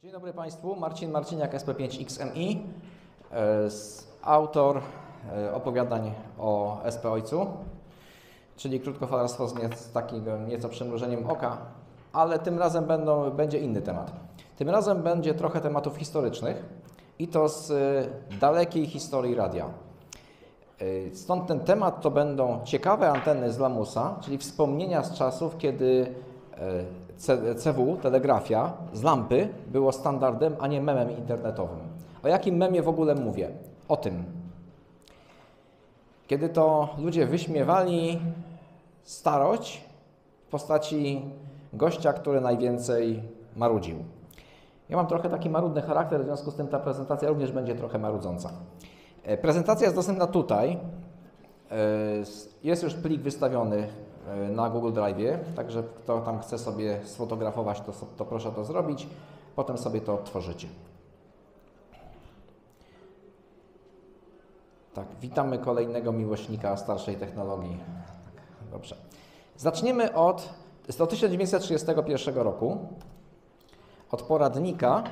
Dzień dobry Państwu, Marcin Marciniak, SP5XMI, autor opowiadań o SP Ojcu, czyli krótkofalarstwo z takim nieco przymrużeniem oka, ale tym razem będzie inny temat. Tym razem będzie trochę tematów historycznych i to z dalekiej historii radia. Stąd ten temat to będą ciekawe anteny z lamusa, czyli wspomnienia z czasów, kiedy CW, telegrafia, z lampy było standardem, a nie memem internetowym. O jakim memie w ogóle mówię? O tym. Kiedy to ludzie wyśmiewali starość w postaci gościa, który najwięcej marudził. Ja mam trochę taki marudny charakter, w związku z tym ta prezentacja również będzie trochę marudząca. Prezentacja jest dostępna tutaj. Jest już plik wystawiony na Google Drive, także kto tam chce sobie sfotografować, to proszę to zrobić, potem sobie to odtworzycie. Tak, witamy kolejnego miłośnika starszej technologii. Dobrze. Zaczniemy od 1931 roku, od poradnika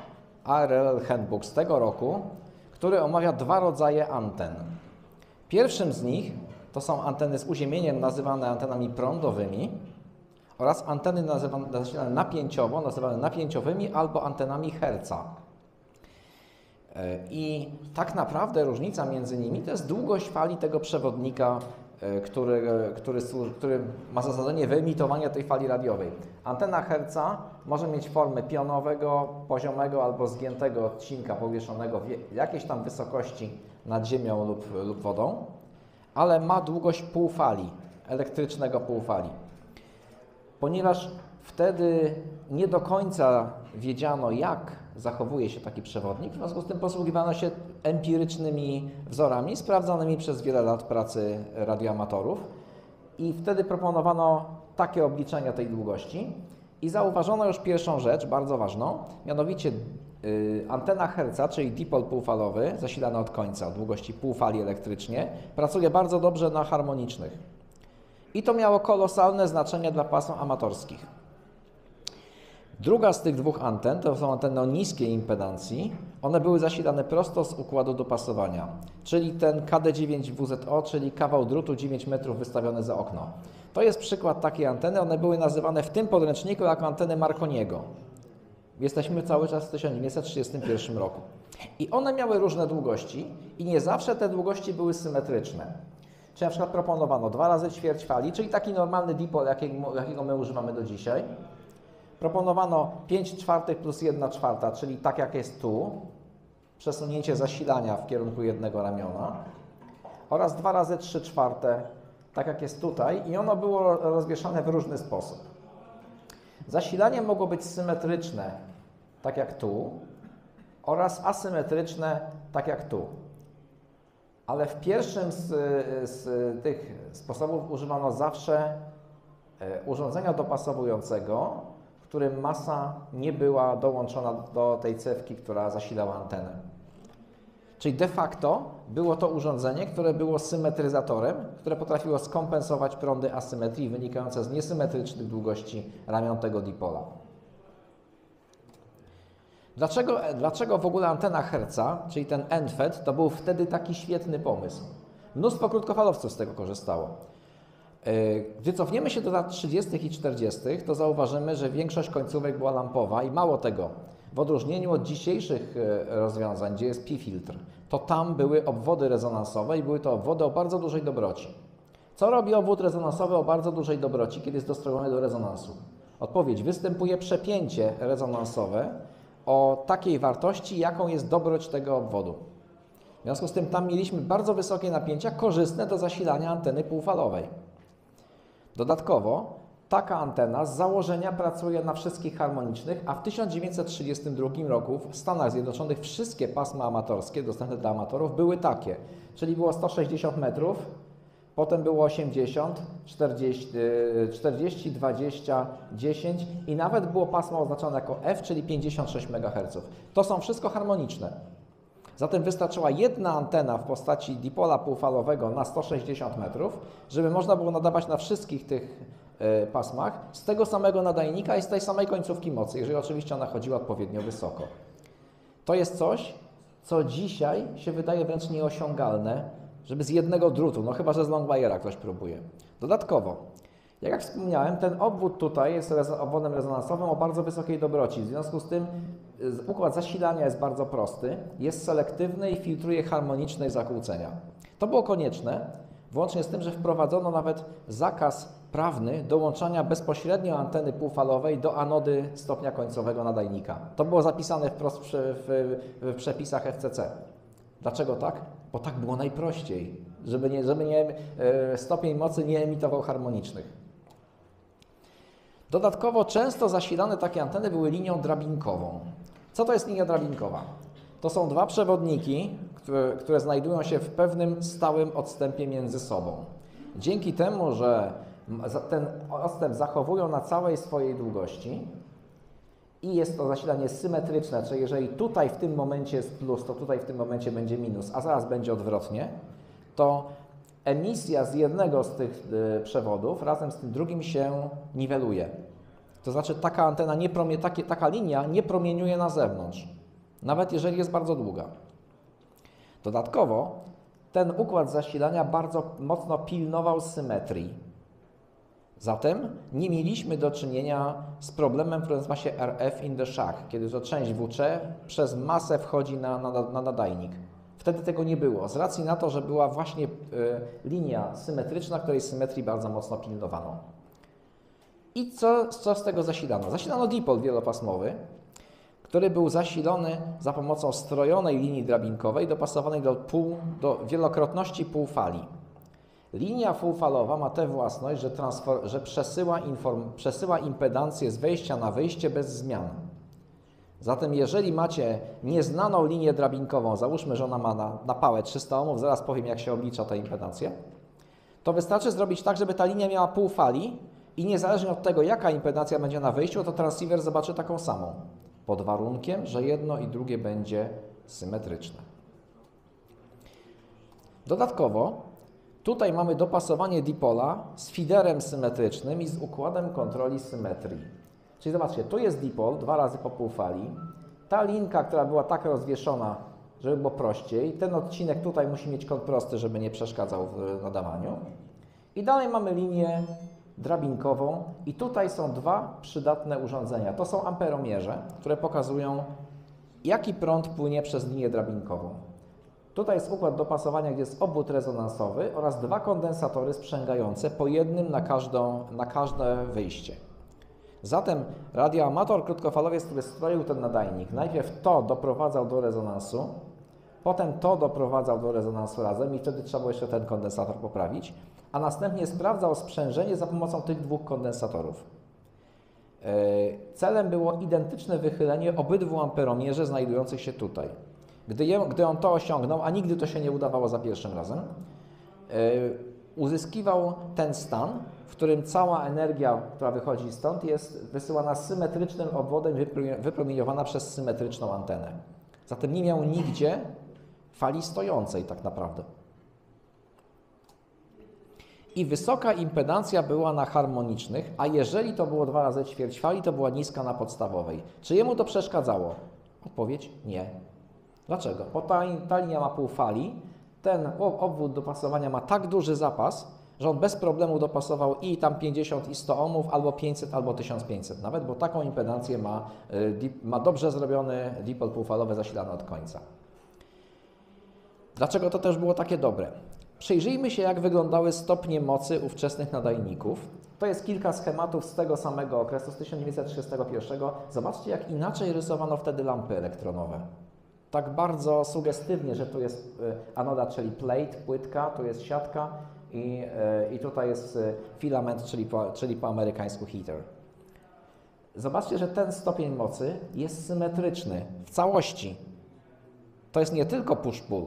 ARRL Handbook z tego roku, który omawia dwa rodzaje anten. Pierwszym z nich to są anteny z uziemieniem nazywane antenami prądowymi oraz anteny zasilane napięciowo, nazywane napięciowymi albo antenami Herca. I tak naprawdę różnica między nimi to jest długość fali tego przewodnika, który ma za zadanie wyemitowania tej fali radiowej. Antena Herca może mieć formę pionowego, poziomego albo zgiętego odcinka powieszonego w jakiejś tam wysokości nad ziemią lub wodą, ale ma długość półfali, elektrycznego półfali. Ponieważ wtedy nie do końca wiedziano, jak zachowuje się taki przewodnik, w związku z tym posługiwano się empirycznymi wzorami sprawdzonymi przez wiele lat pracy radioamatorów i wtedy proponowano takie obliczenia tej długości i zauważono już pierwszą rzecz, bardzo ważną, mianowicie antena Herca, czyli dipol półfalowy, zasilany od końca o długości półfali elektrycznie, pracuje bardzo dobrze na harmonicznych. I to miało kolosalne znaczenie dla pasm amatorskich. Druga z tych dwóch anten to są anteny o niskiej impedancji. One były zasilane prosto z układu dopasowania, czyli ten KD9WZO, czyli kawał drutu 9 metrów wystawiony za okno. To jest przykład takiej anteny. One były nazywane w tym podręczniku jako anteny Marconiego. Jesteśmy cały czas w 1931 roku. I one miały różne długości i nie zawsze te długości były symetryczne. Czyli na przykład proponowano 2 razy ćwierć fali, czyli taki normalny dipol, jakiego my używamy do dzisiaj. Proponowano 5/4 plus 1/4, czyli tak jak jest tu, przesunięcie zasilania w kierunku jednego ramiona oraz 2 razy 3/4, tak jak jest tutaj i ono było rozwieszane w różny sposób. Zasilanie mogło być symetryczne, tak jak tu, oraz asymetryczne, tak jak tu. Ale w pierwszym z tych sposobów używano zawsze urządzenia dopasowującego, w którym masa nie była dołączona do tej cewki, która zasilała antenę. Czyli de facto było to urządzenie, które było symetryzatorem, które potrafiło skompensować prądy asymetrii wynikające z niesymetrycznych długości ramion tego dipola. Dlaczego w ogóle antena Herca, czyli ten ENFET, to był wtedy taki świetny pomysł? Mnóstwo krótkofalowców z tego korzystało. Gdy cofniemy się do lat 30. i 40., to zauważymy, że większość końcówek była lampowa i mało tego, w odróżnieniu od dzisiejszych rozwiązań, gdzie jest P-filtr, to tam były obwody rezonansowe i były to obwody o bardzo dużej dobroci. Co robi obwód rezonansowy o bardzo dużej dobroci, kiedy jest dostrojony do rezonansu? Odpowiedź: występuje przepięcie rezonansowe o takiej wartości, jaką jest dobroć tego obwodu. W związku z tym tam mieliśmy bardzo wysokie napięcia korzystne do zasilania anteny półfalowej. Dodatkowo taka antena z założenia pracuje na wszystkich harmonicznych, a w 1932 roku w Stanach Zjednoczonych wszystkie pasma amatorskie dostępne dla amatorów były takie, czyli było 160 metrów, potem było 80, 40, 20, 10 i nawet było pasmo oznaczone jako F, czyli 56 MHz. To są wszystko harmoniczne. Zatem wystarczyła jedna antena w postaci dipola półfalowego na 160 metrów, żeby można było nadawać na wszystkich tych pasmach z tego samego nadajnika i z tej samej końcówki mocy, jeżeli oczywiście ona chodziła odpowiednio wysoko. To jest coś, co dzisiaj się wydaje wręcz nieosiągalne, żeby z jednego drutu, no chyba że z Longwire'a ktoś próbuje. Dodatkowo, jak wspomniałem, ten obwód tutaj jest obwodem rezonansowym o bardzo wysokiej dobroci. W związku z tym układ zasilania jest bardzo prosty, jest selektywny i filtruje harmoniczne zakłócenia. To było konieczne, włącznie z tym, że wprowadzono nawet zakaz prawny dołączania bezpośrednio anteny półfalowej do anody stopnia końcowego nadajnika. To było zapisane wprost w przepisach FCC. Dlaczego tak? Bo tak było najprościej, żeby stopień mocy nie emitował harmonicznych. Dodatkowo często zasilane takie anteny były linią drabinkową. Co to jest linia drabinkowa? To są dwa przewodniki, które znajdują się w pewnym stałym odstępie między sobą. Dzięki temu, że ten odstęp zachowują na całej swojej długości i jest to zasilanie symetryczne, czyli jeżeli tutaj w tym momencie jest plus, to tutaj w tym momencie będzie minus, a zaraz będzie odwrotnie, to emisja z jednego z tych przewodów razem z tym drugim się niweluje. To znaczy taka antena, taka linia nie promieniuje na zewnątrz, nawet jeżeli jest bardzo długa. Dodatkowo ten układ zasilania bardzo mocno pilnował symetrii. Zatem nie mieliśmy do czynienia z problemem, który nazywa się RF in the shack, kiedy to część WC przez masę wchodzi na nadajnik. Wtedy tego nie było, z racji na to, że była właśnie linia symetryczna, której symetrii bardzo mocno pilnowano. I co z tego zasilano? Zasilano dipol wielopasmowy, który był zasilony za pomocą strojonej linii drabinkowej dopasowanej do wielokrotności półfali. Linia półfalowa ma tę własność, że przesyła impedancję z wejścia na wyjście bez zmian. Zatem jeżeli macie nieznaną linię drabinkową, załóżmy, że ona ma na pałę 300 ohmów, zaraz powiem, jak się oblicza tę impedancję, to wystarczy zrobić tak, żeby ta linia miała pół fali i niezależnie od tego, jaka impedancja będzie na wyjściu, to transceiver zobaczy taką samą, pod warunkiem, że jedno i drugie będzie symetryczne. Dodatkowo tutaj mamy dopasowanie dipola z feederem symetrycznym i z układem kontroli symetrii. Czyli zobaczcie, tu jest dipol, 2 razy po pół fali. Ta linka, która była tak rozwieszona, żeby było prościej. Ten odcinek tutaj musi mieć kąt prosty, żeby nie przeszkadzał w nadawaniu. I dalej mamy linię drabinkową i tutaj są dwa przydatne urządzenia. To są amperomierze, które pokazują, jaki prąd płynie przez linię drabinkową. Tutaj jest układ dopasowania, gdzie jest obwód rezonansowy oraz dwa kondensatory sprzęgające, po jednym na każde wyjście. Zatem radioamator krótkofalowiec, który stroił ten nadajnik, najpierw to doprowadzał do rezonansu, potem to doprowadzał do rezonansu razem i wtedy trzeba było jeszcze ten kondensator poprawić, a następnie sprawdzał sprzężenie za pomocą tych dwóch kondensatorów. Celem było identyczne wychylenie obydwu amperomierzy znajdujących się tutaj. Gdy on to osiągnął, a nigdy to się nie udawało za pierwszym razem, uzyskiwał ten stan, w którym cała energia, która wychodzi stąd, jest wysyłana symetrycznym obwodem, wypromieniowana przez symetryczną antenę. Zatem nie miał nigdzie fali stojącej tak naprawdę. I wysoka impedancja była na harmonicznych, a jeżeli to było 2 razy ćwierć fali, to była niska na podstawowej. Czy jemu to przeszkadzało? Odpowiedź nie. Dlaczego? Bo ta linia ma pół fali, ten obwód dopasowania ma tak duży zapas, że on bez problemu dopasował i tam 50 i 100 ohmów, albo 500, albo 1500 nawet, bo taką impedancję ma dobrze zrobiony dipol półfalowy zasilany od końca. Dlaczego to też było takie dobre? Przyjrzyjmy się, jak wyglądały stopnie mocy ówczesnych nadajników. To jest kilka schematów z tego samego okresu, z 1931. Zobaczcie, jak inaczej rysowano wtedy lampy elektronowe. Tak bardzo sugestywnie, że tu jest anoda, czyli plate, płytka, tu jest siatka i tutaj jest filament, czyli po amerykańsku heater. Zobaczcie, że ten stopień mocy jest symetryczny w całości. To jest nie tylko push-pull.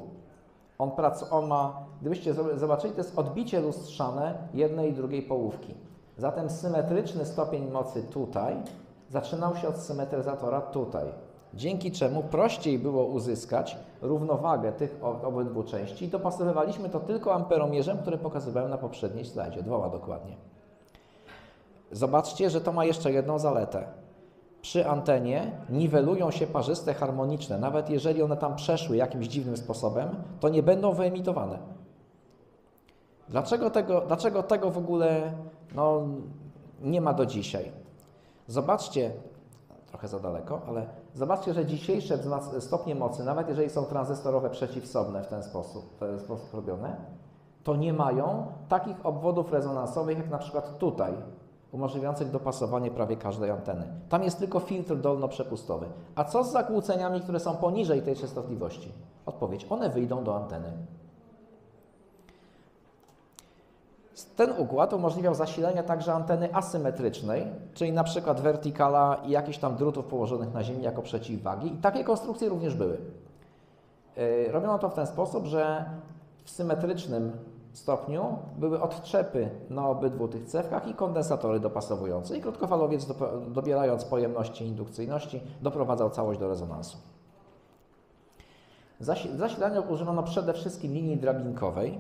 On ma, gdybyście zobaczyli, to jest odbicie lustrzane jednej i drugiej połówki. Zatem symetryczny stopień mocy tutaj zaczynał się od symetryzatora tutaj. Dzięki czemu prościej było uzyskać równowagę tych obydwu części. Dopasowywaliśmy to tylko amperomierzem, który pokazywałem na poprzedniej slajdzie, 2 dokładnie. zobaczcie, że to ma jeszcze jedną zaletę. Przy antenie niwelują się parzyste harmoniczne. Nawet jeżeli one tam przeszły jakimś dziwnym sposobem, to nie będą wyemitowane. Dlaczego tego w ogóle nie ma do dzisiaj? Zobaczcie, trochę za daleko, ale zobaczcie, że dzisiejsze stopnie mocy, nawet jeżeli są tranzystorowe przeciwsobne w ten sposób robione, to nie mają takich obwodów rezonansowych jak na przykład tutaj, umożliwiających dopasowanie prawie każdej anteny. Tam jest tylko filtr dolnoprzepustowy. A co z zakłóceniami, które są poniżej tej częstotliwości? Odpowiedź, one wyjdą do anteny. Ten układ umożliwiał zasilanie także anteny asymetrycznej, czyli na przykład wertykala i jakichś tam drutów położonych na ziemi jako przeciwwagi. I takie konstrukcje również były. Robiono to w ten sposób, że w symetrycznym stopniu były odczepy na obydwu tych cewkach i kondensatory dopasowujące. I krótkofalowiec, dobierając pojemności i indukcyjności, doprowadzał całość do rezonansu. W zasilaniu używano przede wszystkim linii drabinkowej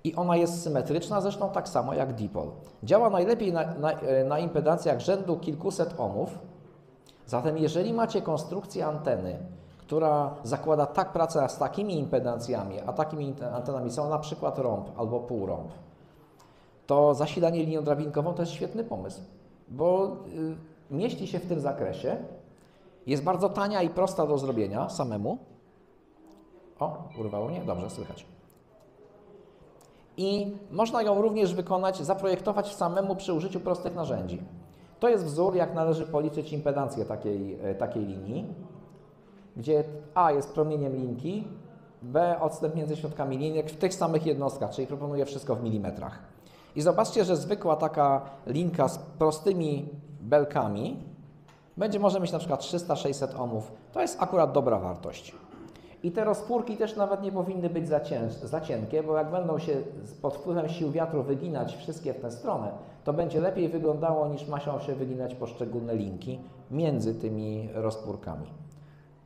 i ona jest symetryczna, zresztą tak samo jak dipol. Działa najlepiej na impedancjach rzędu kilkuset ohmów. Zatem jeżeli macie konstrukcję anteny, która zakłada pracę z takimi impedancjami, a takimi antenami są na przykład rąb albo półrąb, to zasilanie linią drabinkową to jest świetny pomysł, bo mieści się w tym zakresie, jest bardzo tania i prosta do zrobienia samemu. O, urwało mnie? Dobrze, słychać. I można ją również wykonać, zaprojektować samemu przy użyciu prostych narzędzi. To jest wzór, jak należy policzyć impedancję takiej linii, gdzie A jest promieniem linki, B odstęp między środkami linek w tych samych jednostkach, czyli proponuję wszystko w milimetrach. I zobaczcie, że zwykła taka linka z prostymi belkami może mieć na przykład 300-600 ohmów. To jest akurat dobra wartość. I te rozpórki też nawet nie powinny być za cienkie, bo jak będą się pod wpływem sił wiatru wyginać wszystkie w tę stronę, to będzie lepiej wyglądało niż mają się wyginać poszczególne linki między tymi rozpórkami.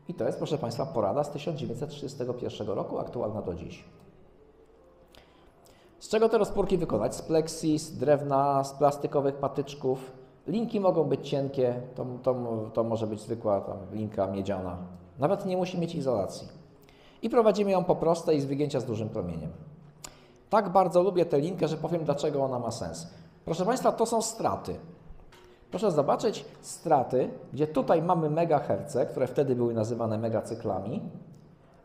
I to jest, proszę Państwa, porada z 1931 roku, aktualna do dziś. Z czego te rozpórki wykonać? Z pleksji, z drewna, z plastikowych patyczków. Linki mogą być cienkie, to może być zwykła linka miedziana. Nawet nie musi mieć izolacji. I prowadzimy ją po prostej i z wygięcia z dużym promieniem. Tak bardzo lubię tę linkę, że powiem, dlaczego ona ma sens. Proszę Państwa, to są straty. Proszę zobaczyć straty, gdzie tutaj mamy megaherce, które wtedy były nazywane megacyklami,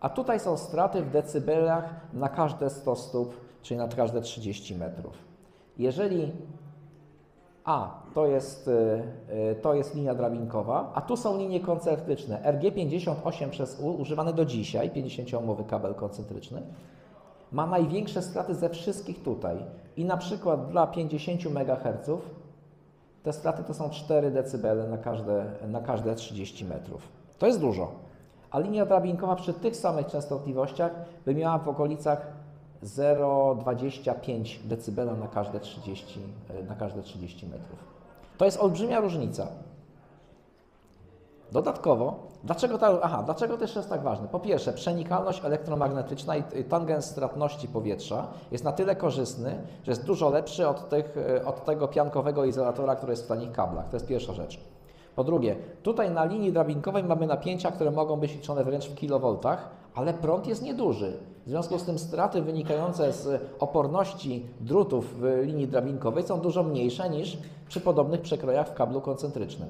a tutaj są straty w decybelach na każde 100 stóp, czyli na każde 30 metrów. Jeżeli to jest linia drabinkowa, a tu są linie koncentryczne. RG58 przez U, używany do dzisiaj, 50-ohmowy kabel koncentryczny, ma największe straty ze wszystkich tutaj. I na przykład dla 50 MHz te straty to są 4 dB na każde 30 metrów. To jest dużo. A linia drabinkowa przy tych samych częstotliwościach by miała w okolicach 0,25 dB na każde 30 metrów. To jest olbrzymia różnica. Dodatkowo, dlaczego to jeszcze jest tak ważne? Po pierwsze, przenikalność elektromagnetyczna i tangens stratności powietrza jest na tyle korzystny, że jest dużo lepszy od tego piankowego izolatora, który jest w tanich kablach. To jest pierwsza rzecz. Po drugie, tutaj na linii drabinkowej mamy napięcia, które mogą być liczone wręcz w kilowoltach, ale prąd jest nieduży. W związku z tym straty wynikające z oporności drutów w linii drabinkowej są dużo mniejsze niż przy podobnych przekrojach w kablu koncentrycznym.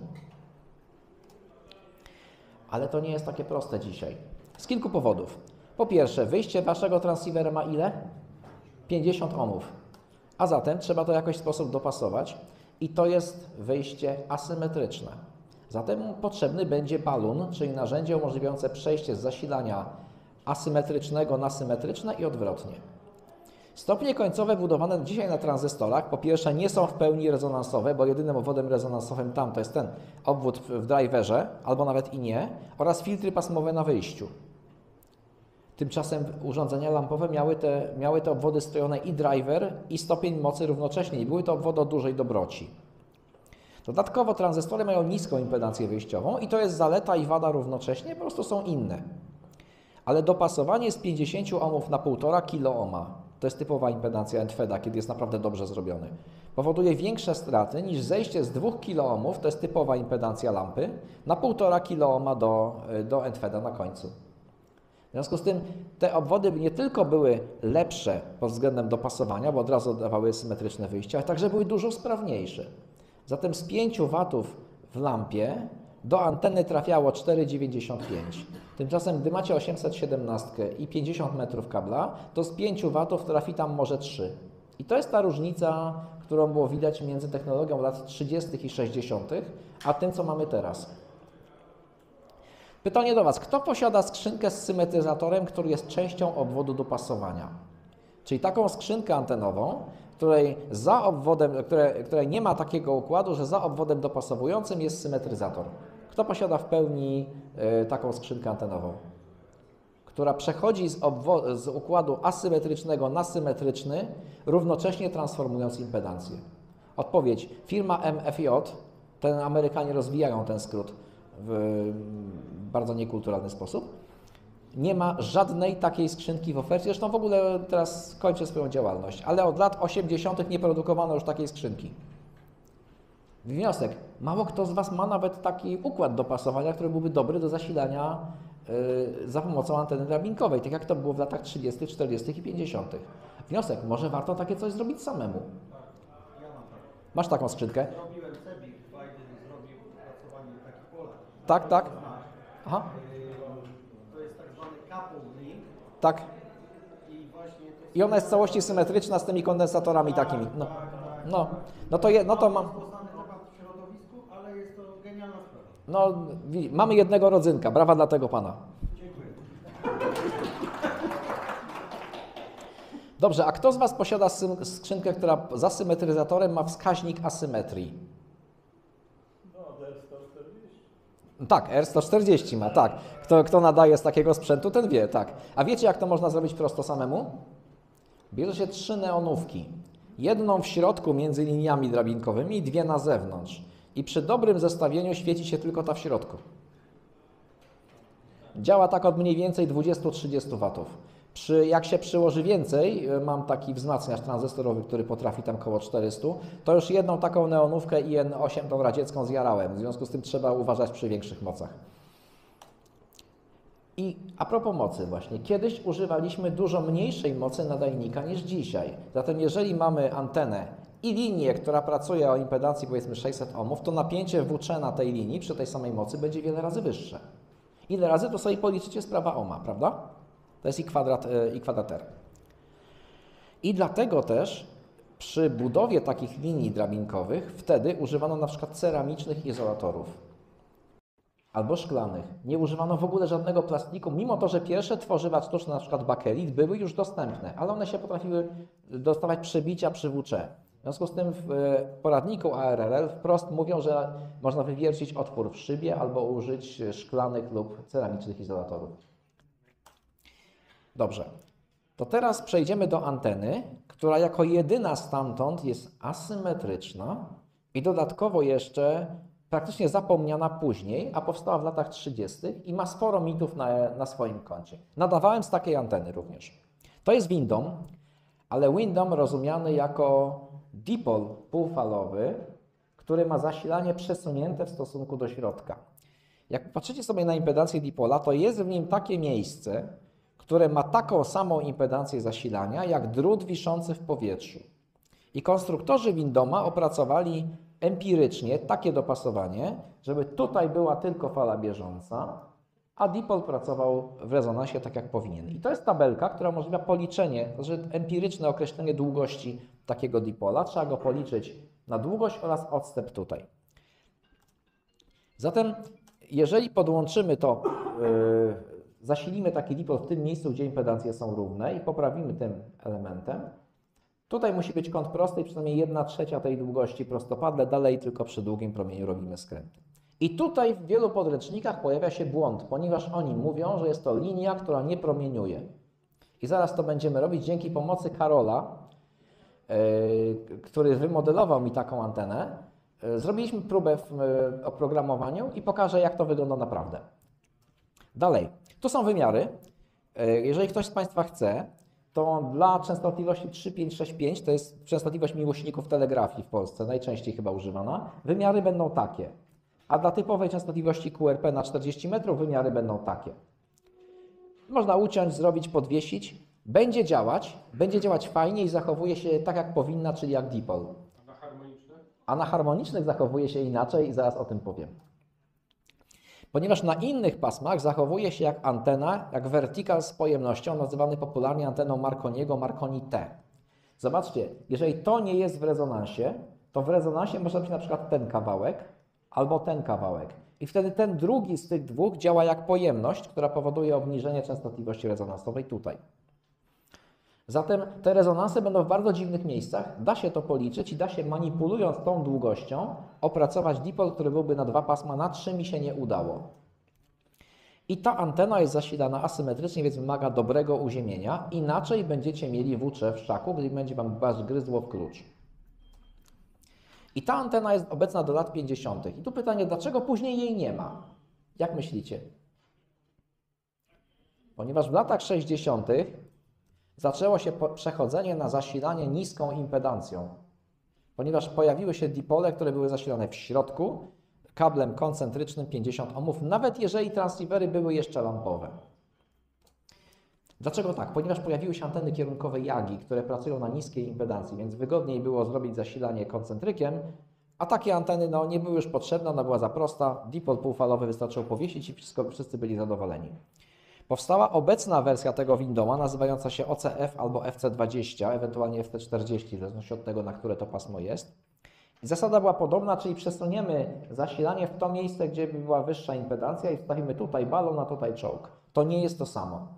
Ale to nie jest takie proste dzisiaj. Z kilku powodów. Po pierwsze, wyjście waszego transceivera ma ile? 50 ohmów. A zatem trzeba to w jakiś sposób dopasować i to jest wyjście asymetryczne. Zatem potrzebny będzie balun, czyli narzędzie umożliwiające przejście z zasilania asymetrycznego na symetryczne i odwrotnie. Stopnie końcowe budowane dzisiaj na tranzystorach po pierwsze nie są w pełni rezonansowe, bo jedynym obwodem rezonansowym tam to jest ten obwód w driverze, albo nawet i nie, oraz filtry pasmowe na wyjściu. Tymczasem urządzenia lampowe miały te obwody strojone i driver, i stopień mocy równocześnie i były to obwody o dużej dobroci. Dodatkowo tranzystory mają niską impedancję wyjściową i to jest zaleta i wada równocześnie, po prostu są inne. Ale dopasowanie z 50 ohmów na 1,5 kiloohma to jest typowa impedancja NFED-a, kiedy jest naprawdę dobrze zrobiony. powoduje większe straty niż zejście z 2 kΩ, to jest typowa impedancja lampy, na 1,5 kΩ do NFED-a na końcu. W związku z tym te obwody nie tylko były lepsze pod względem dopasowania, bo od razu dawały symetryczne wyjście, ale także były dużo sprawniejsze. Zatem z 5 W w lampie do anteny trafiało 4,95. Tymczasem, gdy macie 817 i 50 metrów kabla, to z 5 W trafi tam może 3. I to jest ta różnica, którą było widać między technologią lat 30. i 60., a tym, co mamy teraz. Pytanie do Was. Kto posiada skrzynkę z symetryzatorem, który jest częścią obwodu dopasowania? Czyli taką skrzynkę antenową, której nie ma takiego układu, że za obwodem dopasowującym jest symetryzator. Kto posiada w pełni taką skrzynkę antenową, która przechodzi z układu asymetrycznego na symetryczny, równocześnie transformując impedancję? Odpowiedź. Firma MFJ, Amerykanie rozwijają ten skrót w bardzo niekulturalny sposób. Nie ma żadnej takiej skrzynki w ofercie, zresztą w ogóle teraz kończy swoją działalność, ale od lat 80. nie produkowano już takiej skrzynki. Wniosek. Mało kto z Was ma nawet taki układ dopasowania, który byłby dobry do zasilania za pomocą anteny drabinkowej, tak jak to było w latach 30., 40. i 50. Wniosek. Może warto takie coś zrobić samemu. Masz taką skrzynkę? Zrobiłem CEBIK, Biden zrobił opracowanie takich polach. Tak, tak. Aha. To jest tak zwany couple link Tak. i właśnie to jest... I ona jest w całości symetryczna z tymi kondensatorami takimi. No to mam. poznany temat w środowisku, ale jest to genialna sprawa. No, mamy jednego rodzynka. Brawa dla tego pana. Dziękuję. Dobrze, a kto z Was posiada skrzynkę, która za symetryzatorem ma wskaźnik asymetrii? Tak, R140 ma, tak. Kto nadaje z takiego sprzętu, ten wie, tak. A wiecie, jak to można zrobić prosto samemu? Bierze się 3 neonówki. Jedną w środku między liniami drabinkowymi i 2 na zewnątrz. I przy dobrym zestawieniu świeci się tylko ta w środku. Działa tak od mniej więcej 20-30 W. Jak się przyłoży więcej, mam taki wzmacniacz tranzystorowy, który potrafi tam około 400, to już jedną taką neonówkę IN8, tą radziecką, zjarałem. W związku z tym trzeba uważać przy większych mocach. I a propos mocy właśnie, kiedyś używaliśmy dużo mniejszej mocy nadajnika niż dzisiaj. Zatem jeżeli mamy antenę i linię, która pracuje o impedancji powiedzmy 600 ohmów, to napięcie WC na tej linii przy tej samej mocy będzie wiele razy wyższe. Ile razy to sobie policzycie z prawa ohma, prawda? To jest I kwadrat R. I dlatego też przy budowie takich linii drabinkowych wtedy używano na przykład ceramicznych izolatorów albo szklanych. Nie używano w ogóle żadnego plastiku, mimo to, że pierwsze tworzywa sztuczne, na przykład bakelit, były już dostępne, ale one się potrafiły dostawać przebicia przy WC. W związku z tym w poradniku ARRL wprost mówią, że można wywiercić otwór w szybie albo użyć szklanych lub ceramicznych izolatorów. Dobrze, to teraz przejdziemy do anteny, która jako jedyna stamtąd jest asymetryczna i dodatkowo jeszcze praktycznie zapomniana później, a powstała w latach 30. i ma sporo mitów na swoim koncie. Nadawałem z takiej anteny również. To jest Windom, ale Windom rozumiany jako dipol półfalowy, który ma zasilanie przesunięte w stosunku do środka. Jak patrzycie sobie na impedancję dipola, to jest w nim takie miejsce, które ma taką samą impedancję zasilania jak drut wiszący w powietrzu. I konstruktorzy Windoma opracowali empirycznie takie dopasowanie, żeby tutaj była tylko fala bieżąca, a dipol pracował w rezonansie tak jak powinien. I to jest tabelka, która umożliwia policzenie, znaczy empiryczne określenie długości takiego dipola. Trzeba go policzyć na długość oraz odstęp tutaj. Zatem jeżeli podłączymy to, zasilimy taki dipol w tym miejscu, gdzie impedancje są równe i poprawimy tym elementem, tutaj musi być kąt prosty i przynajmniej 1/3 tej długości prostopadle, dalej tylko przy długim promieniu robimy skręty. I tutaj w wielu podręcznikach pojawia się błąd, ponieważ oni mówią, że jest to linia, która nie promieniuje. I zaraz to będziemy robić dzięki pomocy Karola, który wymodelował mi taką antenę. Zrobiliśmy próbę w oprogramowaniu i pokażę, jak to wygląda naprawdę. Dalej, tu są wymiary. Jeżeli ktoś z Państwa chce, to dla częstotliwości 3565, to jest częstotliwość miłośników telegrafii w Polsce, najczęściej chyba używana, wymiary będą takie. A dla typowej częstotliwości QRP na 40 metrów wymiary będą takie. Można uciąć, zrobić, podwiesić. Będzie działać fajnie i zachowuje się tak jak powinna, czyli jak dipol. A na harmoniczne? A na harmonicznych zachowuje się inaczej i zaraz o tym powiem. Ponieważ na innych pasmach zachowuje się jak antena, jak vertical z pojemnością, nazywany popularnie anteną Marconiego, Marconi T. Zobaczcie, jeżeli to nie jest w rezonansie, to w rezonansie może być na przykład ten kawałek albo ten kawałek. I wtedy ten drugi z tych dwóch działa jak pojemność, która powoduje obniżenie częstotliwości rezonansowej tutaj. Zatem te rezonanse będą w bardzo dziwnych miejscach, da się to policzyć i da się, manipulując tą długością, opracować dipol, który byłby na 2 pasma, na 3 mi się nie udało. I ta antena jest zasilana asymetrycznie, więc wymaga dobrego uziemienia, inaczej będziecie mieli włócze w szaku, gdy będzie Wam gryzło w klucz. I ta antena jest obecna do lat 50. I tu pytanie, dlaczego później jej nie ma? Jak myślicie? Ponieważ w latach 60. zaczęło się przechodzenie na zasilanie niską impedancją, ponieważ pojawiły się dipole, które były zasilane w środku kablem koncentrycznym 50 ohmów, nawet jeżeli transceivery były jeszcze lampowe. Dlaczego tak? Ponieważ pojawiły się anteny kierunkowe Yagi, które pracują na niskiej impedancji, więc wygodniej było zrobić zasilanie koncentrykiem, a takie anteny nie były już potrzebne, ona była za prosta, dipol półfalowy wystarczyło powiesić i wszyscy byli zadowoleni. Powstała obecna wersja tego windoma, nazywająca się OCF albo FC20, ewentualnie FC40, w zależności od tego, na które to pasmo jest. I zasada była podobna, czyli przesuniemy zasilanie w to miejsce, gdzie by była wyższa impedancja i wstawimy tutaj balon, a tutaj czołg. To nie jest to samo.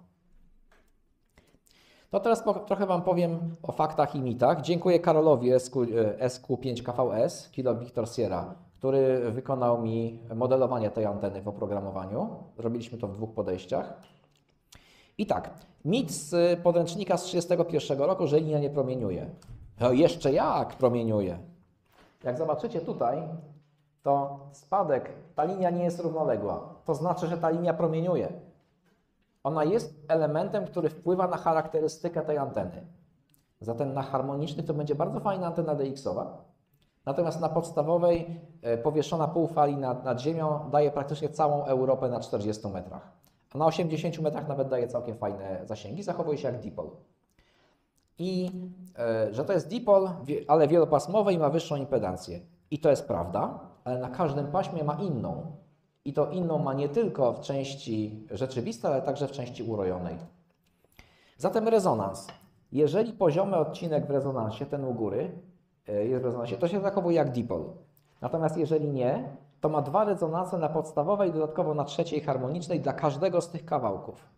To teraz trochę Wam powiem o faktach i mitach. Dziękuję Karolowi SQ5KVS, Kilo Victor Sierra, który wykonał mi modelowanie tej anteny w oprogramowaniu. Zrobiliśmy to w 2 podejściach. I tak, mit z podręcznika z 1931 roku, że linia nie promieniuje. No jeszcze jak promieniuje. Jak zobaczycie tutaj, to spadek, ta linia nie jest równoległa. To znaczy, że ta linia promieniuje. Ona jest elementem, który wpływa na charakterystykę tej anteny. Zatem na harmonicznych to będzie bardzo fajna antena DX-owa. Natomiast na podstawowej, powieszona pół fali nad ziemią, daje praktycznie całą Europę na 40 metrach. A na 80 metrach nawet daje całkiem fajne zasięgi, zachowuje się jak dipol. I że to jest dipol, ale wielopasmowy i ma wyższą impedancję. I to jest prawda, ale na każdym paśmie ma inną. I to inną ma nie tylko w części rzeczywistej, ale także w części urojonej. Zatem rezonans. Jeżeli poziomy odcinek w rezonansie, ten u góry, jest w rezonansie, to się zachowuje jak dipol. Natomiast jeżeli nie, to ma 2 rezonanse na podstawowej i dodatkowo na trzeciej harmonicznej dla każdego z tych kawałków.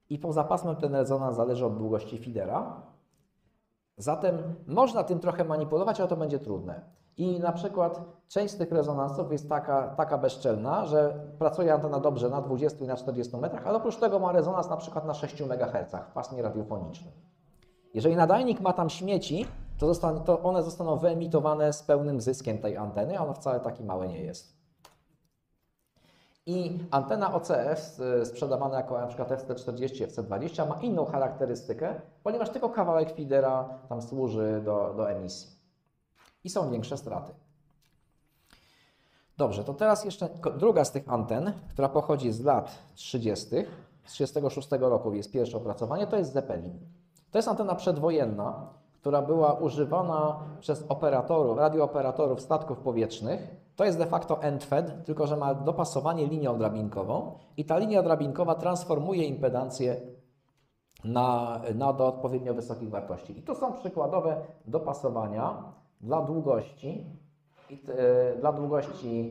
I poza pasmem ten rezonans zależy od długości feedera. Zatem można tym trochę manipulować, ale to będzie trudne. I na przykład część z tych rezonansów jest taka bezczelna, że pracuje antena dobrze na 20 i na 40 metrach, ale oprócz tego ma rezonans na przykład na 6 MHz w pasmie radiofonicznym. Jeżeli nadajnik ma tam śmieci, to one zostaną wyemitowane z pełnym zyskiem tej anteny, a ona wcale taki mały nie jest. I antena OCF sprzedawana jako na przykład FC40, FC20 ma inną charakterystykę, ponieważ tylko kawałek feedera tam służy do emisji. I są większe straty. Dobrze, to teraz jeszcze druga z tych anten, która pochodzi z lat 30. Z 1936 roku jest pierwsze opracowanie, to jest Zeppelin. To jest antena przedwojenna, która była używana przez radiooperatorów statków powietrznych. To jest de facto end-fed, tylko że ma dopasowanie linią drabinkową i ta linia drabinkowa transformuje impedancję do odpowiednio wysokich wartości. I tu są przykładowe dopasowania dla długości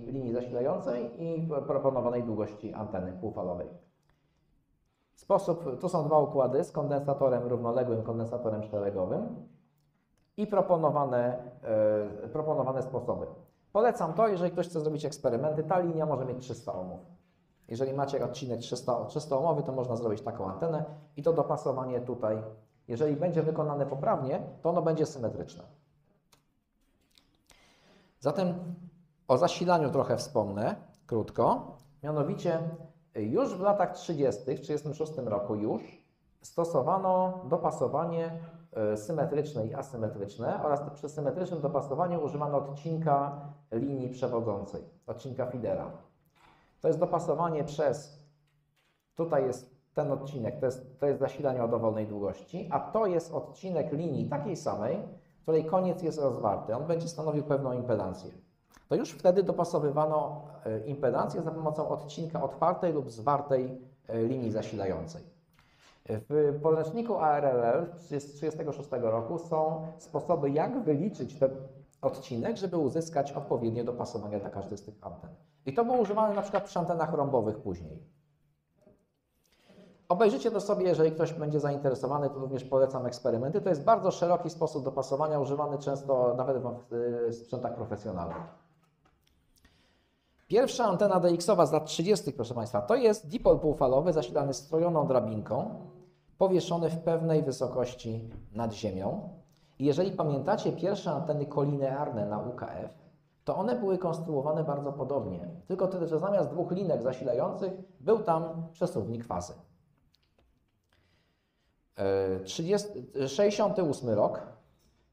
linii zasilającej i proponowanej długości anteny półfalowej. Tu są 2 układy z kondensatorem równoległym, kondensatorem szeregowym i proponowane sposoby. Polecam to, jeżeli ktoś chce zrobić eksperymenty, ta linia może mieć 300 ohmów. Jeżeli macie odcinek 300 ohmowy, to można zrobić taką antenę i to dopasowanie tutaj, jeżeli będzie wykonane poprawnie, to ono będzie symetryczne. Zatem o zasilaniu trochę wspomnę, krótko. Mianowicie już w latach 30., w 1936 roku już, stosowano dopasowanie symetryczne i asymetryczne oraz przy symetrycznym dopasowaniu używano odcinka linii przewodzącej, odcinka feedera. To jest dopasowanie tutaj jest ten odcinek, to jest zasilanie o dowolnej długości, a to jest odcinek linii takiej samej, której koniec jest rozwarty. On będzie stanowił pewną impedancję. To już wtedy dopasowywano impedancję za pomocą odcinka otwartej lub zwartej linii zasilającej. W podręczniku ARRL z 1936 roku są sposoby, jak wyliczyć ten odcinek, żeby uzyskać odpowiednie dopasowanie dla każdej z tych anten. I to było używane na przykład przy antenach rąbowych później. Obejrzyjcie to sobie, jeżeli ktoś będzie zainteresowany, to również polecam eksperymenty. To jest bardzo szeroki sposób dopasowania, używany często nawet w sprzętach profesjonalnych. Pierwsza antena DX-owa z lat 30., proszę Państwa, to jest dipol półfalowy zasilany strojoną drabinką, powieszony w pewnej wysokości nad ziemią. I jeżeli pamiętacie pierwsze anteny kolinearne na UKF, to one były konstruowane bardzo podobnie. Tylko tyle, że zamiast dwóch linek zasilających był tam przesuwnik fazy. 68 rok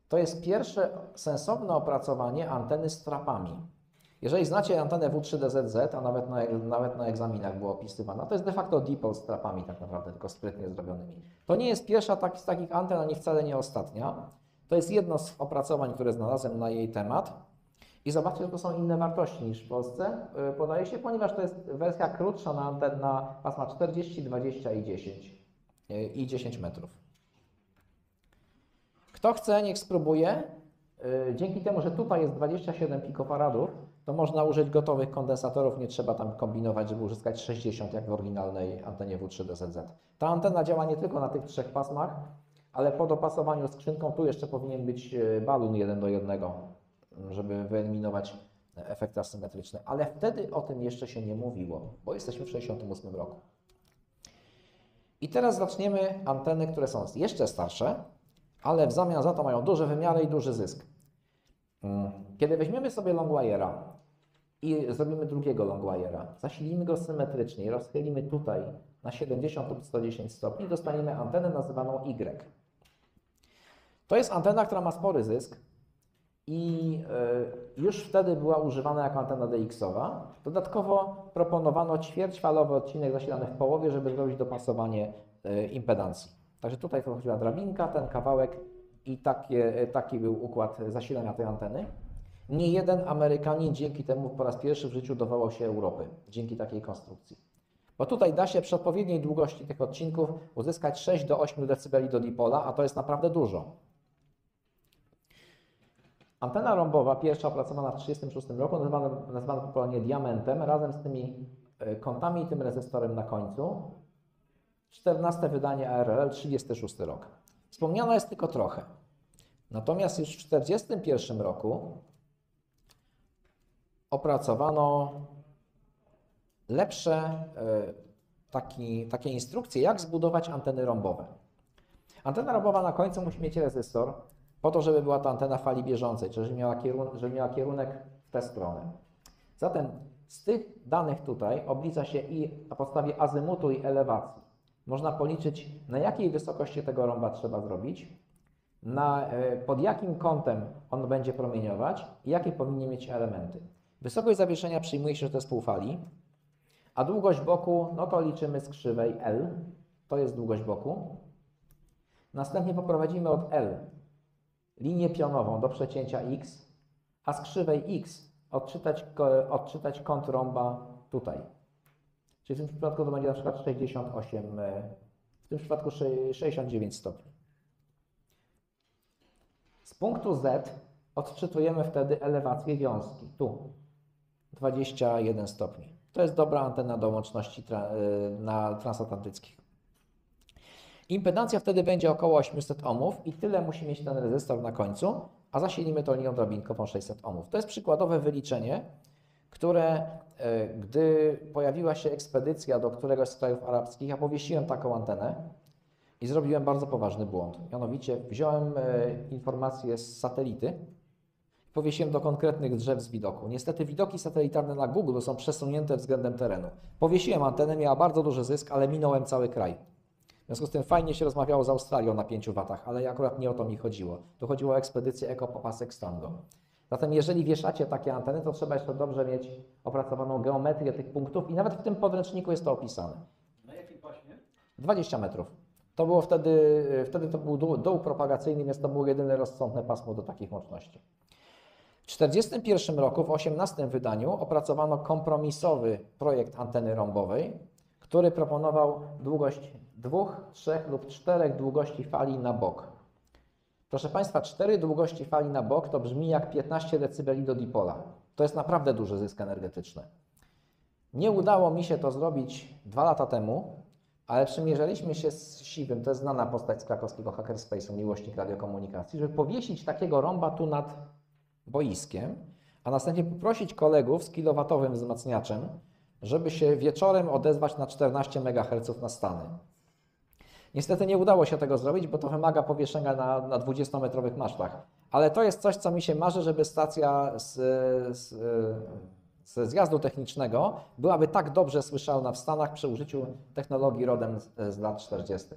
to jest pierwsze sensowne opracowanie anteny z trapami. Jeżeli znacie antenę W3DZZ, a nawet na egzaminach było opisywana, to jest de facto dipol z trapami tak naprawdę, tylko sprytnie zrobionymi. To nie jest pierwsza z takich anten, ani wcale nie ostatnia. To jest jedno z opracowań, które znalazłem na jej temat. I zobaczcie, że to są inne wartości niż w Polsce podaje się, ponieważ to jest wersja krótsza na pasma 40, 20 i 10 metrów. Kto chce, niech spróbuje. Dzięki temu, że tutaj jest 27 pikofaradów, to można użyć gotowych kondensatorów, nie trzeba tam kombinować, żeby uzyskać 60 jak w oryginalnej antenie W3DZZ. Ta antena działa nie tylko na tych trzech pasmach, ale po dopasowaniu skrzynką tu jeszcze powinien być balun 1:1, żeby wyeliminować efekty asymetryczne. Ale wtedy o tym jeszcze się nie mówiło, bo jesteśmy w 1968 roku. I teraz zaczniemy anteny, które są jeszcze starsze, ale w zamian za to mają duże wymiary i duży zysk. Kiedy weźmiemy sobie longwire'a i zrobimy drugiego longwire'a, zasilimy go symetrycznie i rozchylimy tutaj na 70 lub 110 stopni, dostaniemy antenę nazywaną Y. To jest antena, która ma spory zysk i już wtedy była używana jako antena DX-owa. Dodatkowo proponowano ćwierćfalowy odcinek zasilany w połowie, żeby zrobić dopasowanie impedancji. Także tutaj wchodziła drabinka, ten kawałek i taki był układ zasilania tej anteny. Nie jeden Amerykanin dzięki temu po raz pierwszy w życiu dowołał się Europy, dzięki takiej konstrukcji. Bo tutaj da się przy odpowiedniej długości tych odcinków uzyskać 6 do 8 dB do dipola, a to jest naprawdę dużo. Antena rąbowa, pierwsza opracowana w 1936 roku, nazywana popularnie diamentem, razem z tymi kątami i tym rezystorem na końcu. 14 wydanie ARRL, 36 rok. Wspomniano jest tylko trochę. Natomiast już w 1941 roku opracowano lepsze takie instrukcje, jak zbudować anteny rąbowe. Antena rąbowa na końcu musi mieć rezystor, po to, żeby była to antena fali bieżącej, czyli żeby miała kierunek w tę stronę. Zatem z tych danych tutaj oblicza się i na podstawie azymutu i elewacji. Można policzyć, na jakiej wysokości tego rąba trzeba zrobić, pod jakim kątem on będzie promieniować i jakie powinien mieć elementy. Wysokość zawieszenia przyjmuje się, że to jest pół fali, a długość boku, no to liczymy z krzywej L, to jest długość boku. Następnie poprowadzimy od L linię pionową do przecięcia X, a z krzywej X odczytać kąt rąba tutaj. Czyli w tym przypadku to będzie na przykład 68, w tym przypadku 69 stopni. Z punktu Z odczytujemy wtedy elewację wiązki, tu 21 stopni. To jest dobra antena do łączności transatlantyckich. Impedancja wtedy będzie około 800 ohmów i tyle musi mieć ten rezystor na końcu, a zasilimy to linią drabinkową 600 ohmów. To jest przykładowe wyliczenie, które gdy pojawiła się ekspedycja do któregoś z krajów arabskich, ja powiesiłem taką antenę i zrobiłem bardzo poważny błąd. Mianowicie wziąłem informacje z satelity i powiesiłem do konkretnych drzew z widoku. Niestety widoki satelitarne na Google są przesunięte względem terenu. Powiesiłem antenę, miała bardzo duży zysk, ale minąłem cały kraj. W związku z tym fajnie się rozmawiało z Australią na 5 watach, ale akurat nie o to mi chodziło. Tu chodziło o ekspedycję Ekopopasek Stongo. Zatem jeżeli wieszacie takie anteny, to trzeba jeszcze dobrze mieć opracowaną geometrię tych punktów i nawet w tym podręczniku jest to opisane. Na jakim paśmie? 20 metrów. To było wtedy to był dół propagacyjny, więc to było jedyne rozsądne pasmo do takich łączności. W 1941 roku, w 18 wydaniu, opracowano kompromisowy projekt anteny rąbowej, który proponował długość 2, 3 lub 4 długości fali na bok. Proszę Państwa, 4 długości fali na bok to brzmi jak 15 dB do dipola. To jest naprawdę duży zysk energetyczny. Nie udało mi się to zrobić 2 lata temu, ale przymierzaliśmy się z Siwym, to jest znana postać z krakowskiego hackerspace'u, miłośnik radiokomunikacji, żeby powiesić takiego rąba tu nad boiskiem, a następnie poprosić kolegów z kilowatowym wzmacniaczem, żeby się wieczorem odezwać na 14 MHz na Stany. Niestety nie udało się tego zrobić, bo to wymaga powieszenia na 20-metrowych masztach. Ale to jest coś, co mi się marzy, żeby stacja ze zjazdu technicznego byłaby tak dobrze słyszalna w Stanach przy użyciu technologii rodem z lat 40.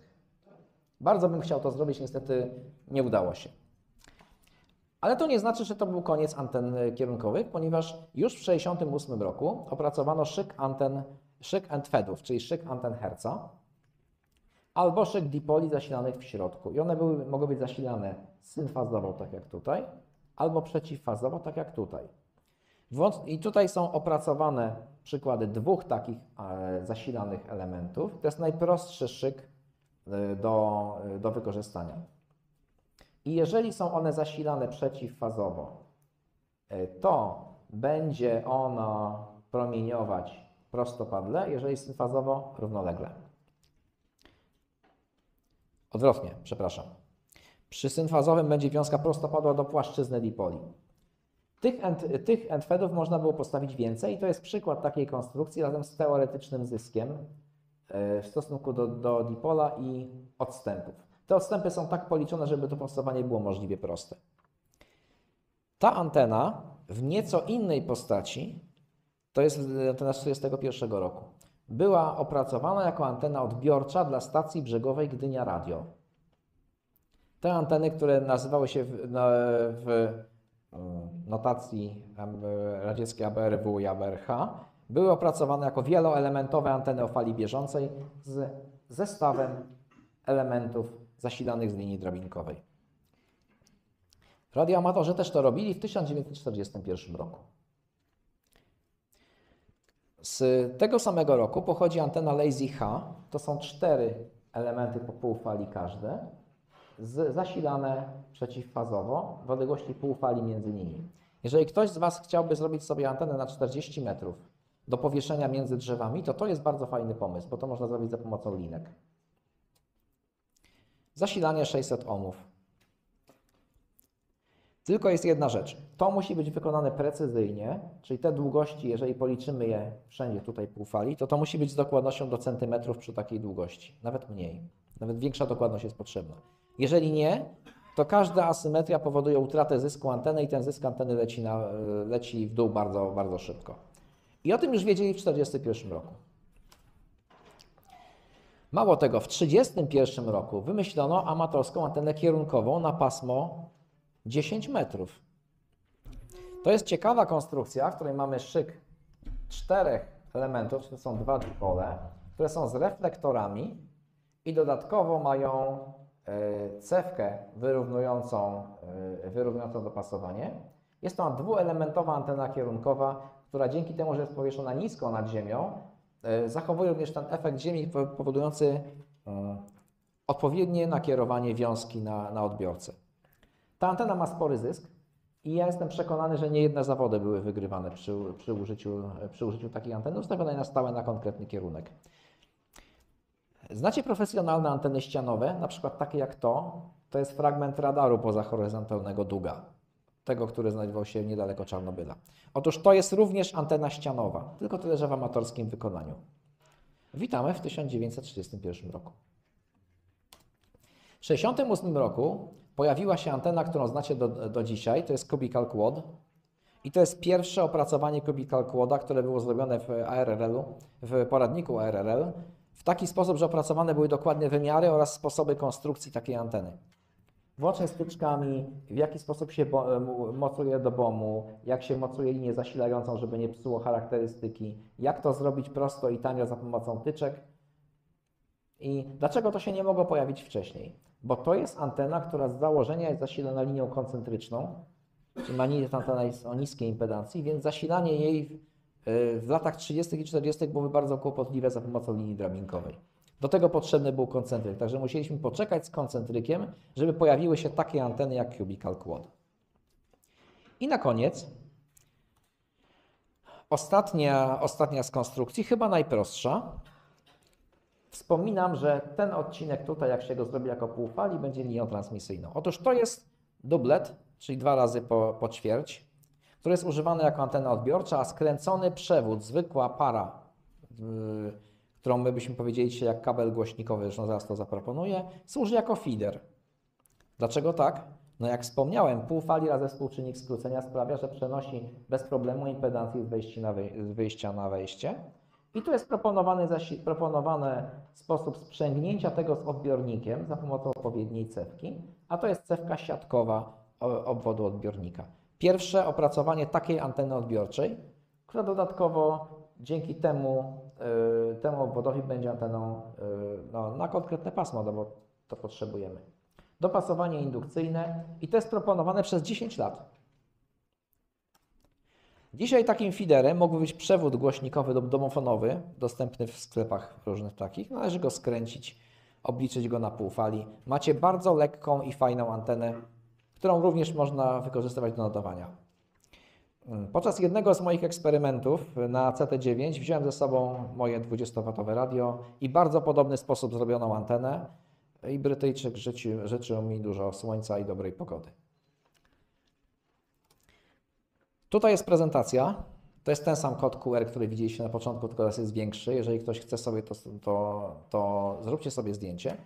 Bardzo bym chciał to zrobić, niestety nie udało się. Ale to nie znaczy, że to był koniec anten kierunkowych, ponieważ już w 1968 roku opracowano szyk entfedów, czyli szyk anten Herca, albo szyk dipoli zasilanych w środku. I one mogły być zasilane synfazowo, tak jak tutaj, albo przeciwfazowo, tak jak tutaj. I tutaj są opracowane przykłady 2 takich zasilanych elementów. To jest najprostszy szyk do wykorzystania. I jeżeli są one zasilane przeciwfazowo, to będzie ono promieniować prostopadle, jeżeli synfazowo równolegle. Odwrotnie, przepraszam. Przy synfazowym będzie wiązka prostopadła do płaszczyzny dipoli. Tych entfedów można było postawić więcej i to jest przykład takiej konstrukcji razem z teoretycznym zyskiem w stosunku do dipola i odstępów. Te odstępy są tak policzone, żeby to powstawanie było możliwie proste. Ta antena w nieco innej postaci, to jest antena z 1941 roku, była opracowana jako antena odbiorcza dla stacji brzegowej Gdynia Radio. Te anteny, które nazywały się w notacji radzieckiej ABRW i ABRH, były opracowane jako wieloelementowe anteny o fali bieżącej z zestawem elementów zasilanych z linii drabinkowej. Radioamatorzy też to robili w 1941 roku. Z tego samego roku pochodzi antena Lazy H. To są 4 elementy po pół fali każde, zasilane przeciwfazowo w odległości pół fali między nimi. Jeżeli ktoś z Was chciałby zrobić sobie antenę na 40 metrów do powieszenia między drzewami, to jest bardzo fajny pomysł, bo to można zrobić za pomocą linek. Zasilanie 600 ohmów. Tylko jest jedna rzecz. To musi być wykonane precyzyjnie, czyli te długości, jeżeli policzymy je wszędzie tutaj pół fali, to musi być z dokładnością do centymetrów przy takiej długości. Nawet mniej. Nawet większa dokładność jest potrzebna. Jeżeli nie, to każda asymetria powoduje utratę zysku anteny i ten zysk anteny leci w dół bardzo, bardzo szybko. I o tym już wiedzieli w 1941 roku. Mało tego, w 1931 roku wymyślono amatorską antenę kierunkową na pasmo 10 metrów. To jest ciekawa konstrukcja, w której mamy szyk 4 elementów, to są 2 dipole, które są z reflektorami i dodatkowo mają cewkę wyrównującą dopasowanie. Jest to dwuelementowa antena kierunkowa, która dzięki temu, że jest powieszona nisko nad ziemią, zachowuje również ten efekt ziemi powodujący odpowiednie nakierowanie wiązki na odbiorcę. Ta antena ma spory zysk i ja jestem przekonany, że niejedne zawody były wygrywane przy użyciu takiej anteny ustawionej na stałe na konkretny kierunek. Znacie profesjonalne anteny ścianowe, na przykład takie jak to jest fragment radaru pozahoryzontalnego Duga, tego, który znajdował się niedaleko Czarnobyla. Otóż to jest również antena ścianowa, tylko tyle, że w amatorskim wykonaniu. Witamy w 1931 roku. W 1968 roku pojawiła się antena, którą znacie do dzisiaj, to jest Cubical Quad. I to jest pierwsze opracowanie Cubical Quada, które było zrobione w ARRL-u, w poradniku ARRL w w taki sposób, że opracowane były dokładne wymiary oraz sposoby konstrukcji takiej anteny. Włącznie z wtyczkami, w jaki sposób się mocuje do BOM-u, jak się mocuje linię zasilającą, żeby nie psuło charakterystyki, jak to zrobić prosto i tanio za pomocą tyczek. I dlaczego to się nie mogło pojawić wcześniej? Bo to jest antena, która z założenia jest zasilana linią koncentryczną, czyli ta antena jest o niskiej impedancji, więc zasilanie jej w latach 30. i 40. byłoby bardzo kłopotliwe za pomocą linii drabinkowej. Do tego potrzebny był koncentryk, także musieliśmy poczekać z koncentrykiem, żeby pojawiły się takie anteny jak Cubical Quad. I na koniec ostatnia z konstrukcji, chyba najprostsza. Wspominam, że ten odcinek tutaj, jak się go zrobi jako półfali, będzie linią transmisyjną. Otóż to jest dublet, czyli 2 razy po ćwierć, który jest używany jako antena odbiorcza, a skręcony przewód, zwykła para, którą my byśmy powiedzieli dzisiaj jak kabel głośnikowy, zresztą zaraz to zaproponuję, służy jako feeder. Dlaczego tak? No jak wspomniałem, półfali razy współczynnik skrócenia sprawia, że przenosi bez problemu impedancję z wyjścia na wejście. I tu jest proponowany sposób sprzęgnięcia tego z odbiornikiem za pomocą odpowiedniej cewki, a to jest cewka siatkowa obwodu odbiornika. Pierwsze opracowanie takiej anteny odbiorczej, która dodatkowo dzięki temu obwodowi będzie anteną na konkretne pasmo, no bo to potrzebujemy. Dopasowanie indukcyjne i to jest proponowane przez 10 lat. Dzisiaj takim feederem mógłby być przewód głośnikowy lub domofonowy, dostępny w sklepach różnych takich. Należy go skręcić, obliczyć go na półfali. Macie bardzo lekką i fajną antenę, którą również można wykorzystywać do nadawania. Podczas jednego z moich eksperymentów na CT9 wziąłem ze sobą moje 20W radio i bardzo podobny sposób zrobioną antenę. I Brytyjczyk życzył mi dużo słońca i dobrej pogody. Tutaj jest prezentacja. To jest ten sam kod QR, który widzieliście na początku, tylko teraz jest większy. Jeżeli ktoś chce sobie to zróbcie sobie zdjęcie.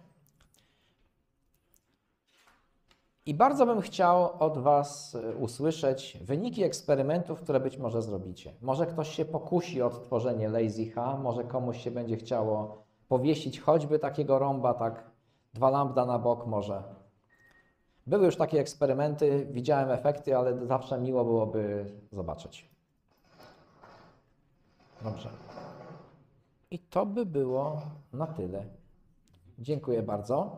I bardzo bym chciał od Was usłyszeć wyniki eksperymentów, które być może zrobicie. Może ktoś się pokusi o odtworzenie Lazy H, może komuś się będzie chciało powiesić choćby takiego rąba, tak 2 lambda na bok może. Były już takie eksperymenty, widziałem efekty, ale zawsze miło byłoby zobaczyć. Dobrze. I to by było na tyle. Dziękuję bardzo.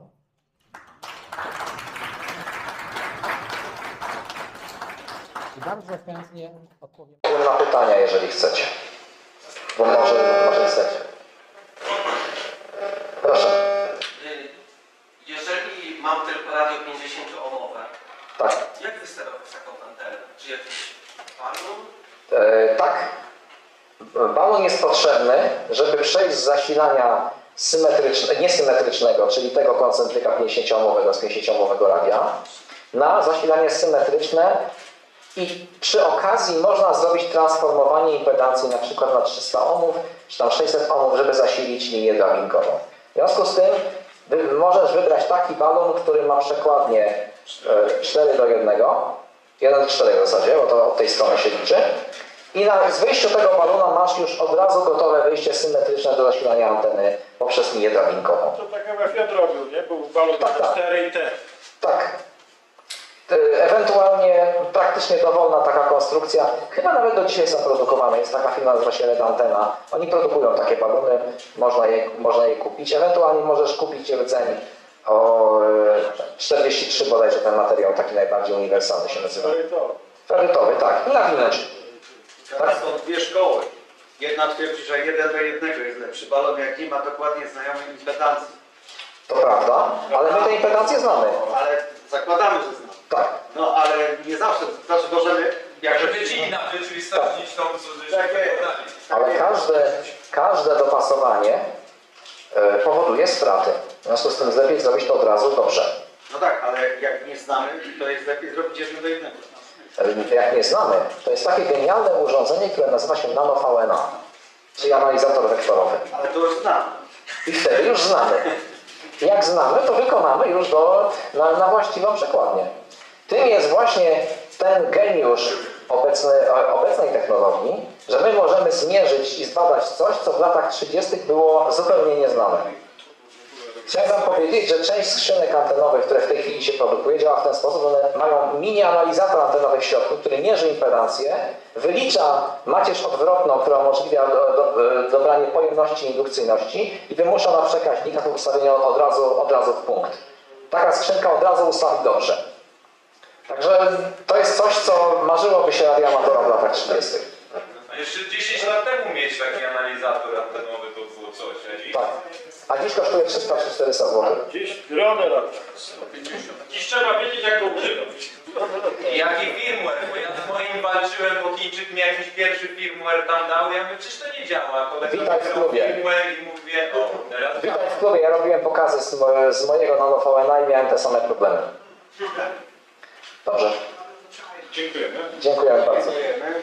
I bardzo chętnie odpowiem na pytania, jeżeli chcecie. Bo może chcecie. Proszę. Jeżeli mam tylko radio 50-ohmowe, Tak. jak wysterować taką antenę? Czy jakiś balon? Tak. Balon jest potrzebny, żeby przejść z zasilania niesymetrycznego, czyli tego koncentryka 50-ohmowego z 50-ohmowego radia, na zasilanie symetryczne i przy okazji można zrobić transformowanie impedancji na przykład na 300 ohmów, czy tam 600 ohmów, żeby zasilić linię drabinkową. W związku z tym możesz wybrać taki balon, który ma przekładnię 4:1, 1:4 w zasadzie, bo to od tej strony się liczy. I z wyjściu tego balona masz już od razu gotowe wyjście symetryczne do zasilania anteny poprzez linię drabinkową. To tak jak Fiat robił, nie? Był balon Tak, tak. 4 i te. Tak. Ewentualnie praktycznie dowolna taka konstrukcja, chyba nawet do dzisiaj są produkowane, jest taka firma, nazywa się Red Antena. Oni produkują takie balony, można je kupić. Ewentualnie możesz kupić je w cenie o 43 bodajże ten materiał, taki najbardziej uniwersalny się nazywa. Ferrytowy, tak. I nawinąć. Teraz są dwie szkoły. Jedna twierdzi, że 1:1 jest lepszy balon, jak nie ma dokładnie znajomej impedancji. To prawda, ale my te impedancje znamy. Ale zakładamy, że znamy. Tak. No ale nie zawsze, znaczy możemy... Jakże być inaczej, czyli sprawdzić tą, co żeśmy wykonali. Ale każde dopasowanie powoduje straty. W związku z tym jest lepiej zrobić to od razu dobrze. No tak, ale jak nie znamy, to jest lepiej zrobić 1:1. Jak nie znamy, to jest takie genialne urządzenie, które nazywa się nano-VNA, czyli analizator wektorowy. Ale to już znamy. I wtedy już znamy. Jak znamy, to wykonamy już na właściwą przekładnię. Tym jest właśnie ten geniusz obecnej technologii, że my możemy zmierzyć i zbadać coś, co w latach 30. było zupełnie nieznane. Chciałem Wam powiedzieć, że część skrzynek antenowych, które w tej chwili się produkuje, działa w ten sposób, one mają mini analizator antenowy w środku, który mierzy impedancję, wylicza macierz odwrotną, która umożliwia dobranie pojemności i indukcyjności i wymusza na przekaźnikach ustawienie od razu w punkt. Taka skrzynka od razu ustawi dobrze. Także to jest coś, co marzyłoby się radioamatora w latach 30. A jeszcze 10 lat temu mieć taki analizator antenowy to było coś, a dziś? Tak. A dziś kosztuje 300-400 zł. Dziś grone lata. Dziś trzeba wiedzieć, jak go używać. I jaki firmware, bo ja z moim walczyłem, bo Chińczyk mi jakiś pierwszy firmware tam dał, ja mówię, przecież to nie działa. Kolega Witaj w wybrał klubie. firmware i mówię, o, teraz Witam w klubie, ja robiłem pokazy z mojego nano-VNA i miałem te same problemy. Dobrze. dziękujemy. Dziękuję bardzo. Dziękujemy.